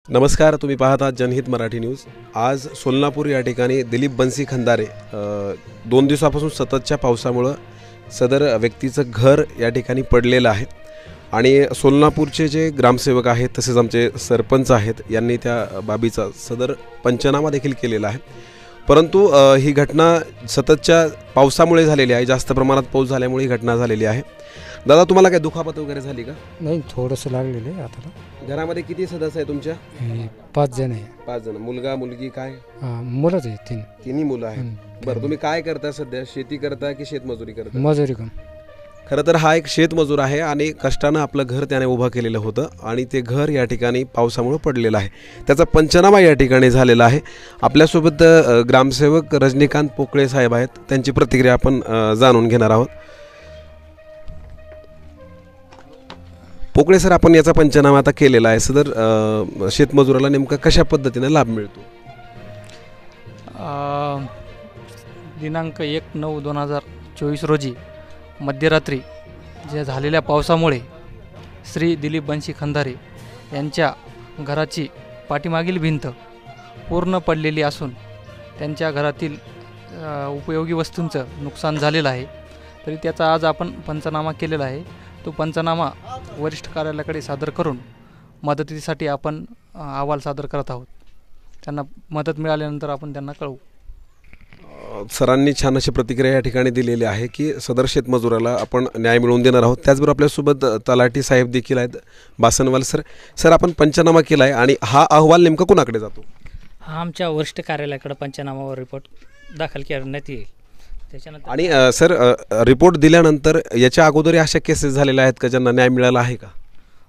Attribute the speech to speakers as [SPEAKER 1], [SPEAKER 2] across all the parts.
[SPEAKER 1] नमस्कार, तुम्ही पाहत आहात जनहित मराठी न्यूज। आज सोलापूर या ठिकाणी दिलीप बन्सी खंदारे 2 दिवसापासून सततच्या पावसामुळे सदर व्यक्तीचं घर या ठिकाणी पडलेलं आहे आणि सोलापूरचे जे ग्रामसेवक आहेत तसेच आमचे सरपंच आहेत यांनी त्या बाबीचा सदर पंचनामा देखील केलेला आहे। परंतु ही घटना सततच्या पावसामुळे झालेली आहे, जास्त प्रमाणात पाऊस झाल्यामुळे ही घटना झालेली आहे। दादा, तुम्हाला काय दुखापत वगैरे झाली का?
[SPEAKER 2] नाही, थोडंसं लागलेलं आहे आता।
[SPEAKER 1] घरामध्ये किती सदस्य आहे तुमच्या?
[SPEAKER 2] 5 जण आहे।
[SPEAKER 1] 5 जण, मुलगा मुलगी काय?
[SPEAKER 2] मुलंच आहे,
[SPEAKER 1] तिन्ही मुलं आहेत। बरं, तुम्ही काय करता सध्या? शेती करता की शेतमजुरी करता?
[SPEAKER 2] मजुरी काम।
[SPEAKER 1] खरं तर हा एक शेतमजूर आहे आणि कष्टानं आपलं घर त्याने उभं केलेलं होतं आणि ते घर या ठिकाणी पावसामुळे पडलेलं आहे। त्याचा पंचनामा या ठिकाणी झालेला आहे। आपल्यासोबत ग्रामसेवक रजनीकांत पोकळे साहेब आहेत, त्यांची प्रतिक्रिया आपण जाणून घेणार आहोत। पोकळे सर, आपण याचा पंचनामा आता केलेला आहे, सदर शेतमजुराला नेमका कशा पद्धतीने लाभ मिळतो?
[SPEAKER 3] दिनांक 1/9/2024 रोजी मध्यरात्री जे झालेल्या पावसामुळे श्री दिलीप बन्सी खंदारे यांच्या घराची पाठीमागील भिंत पूर्ण पडलेली असून त्यांच्या घरातील उपयोगी वस्तूंचं नुकसान झालेलं आहे। तरी त्याचा आज आपण पंचनामा केलेला आहे। तो पंचनामा वरिष्ठ कार्यालयाकडे सादर करून मदतीसाठी आपण अहवाल सादर करत आहोत। त्यांना मदत मिळाल्यानंतर आपण त्यांना कळवू।
[SPEAKER 1] सरांनी छान अशी प्रतिक्रिया या ठिकाणी दिलेली आहे की सदर शेतमजुराला आपण न्याय मिळवून देणार आहोत। त्याचबरोबर आपल्यासोबत तलाठी साहेब देखील आहेत, बासनवाल सर। सर, आपण पंचनामा केला आहे आणि हा अहवाल नेमका कोणाकडे जातो?
[SPEAKER 4] हा आमच्या वरिष्ठ कार्यालयाकडे पंचनामावर रिपोर्ट दाखल करण्यात येईल। त्याच्यानंतर
[SPEAKER 1] आणि सर, रिपोर्ट दिल्यानंतर याच्या अगोदर अशा केसेस झालेल्या आहेत का ज्यांना न्याय मिळाला आहे का?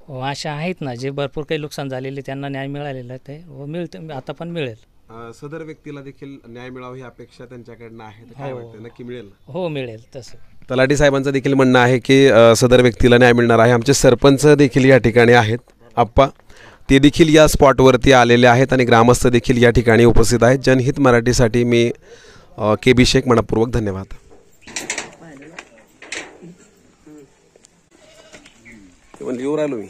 [SPEAKER 4] हो, अशा आहेत ना, जे भरपूर काही नुकसान झालेले त्यांना न्याय मिळालेला आहे। ते मिळतं, आता पण मिळेल।
[SPEAKER 1] सदर व्यक्तीला देखील न्याय मिळावा ही अपेक्षा त्यांच्याकडनं आहे, काय वाटतं, नक्की मिळेल?
[SPEAKER 4] हो, मिळेल। तसं
[SPEAKER 1] तलाठी साहेबांचं देखील म्हणणं आहे की सदर व्यक्तीला न्याय मिळणार आहे। आमचे सरपंच देखील या ठिकाणी आहेत, आप्पा, ते देखील या स्पॉटवरती आलेले आहेत आणि ग्रामस्थ देखील या ठिकाणी उपस्थित आहेत। जनहित मराठीसाठी मी KB शेख, मनपूर्वक धन्यवाद। लिहून राहिलो मी।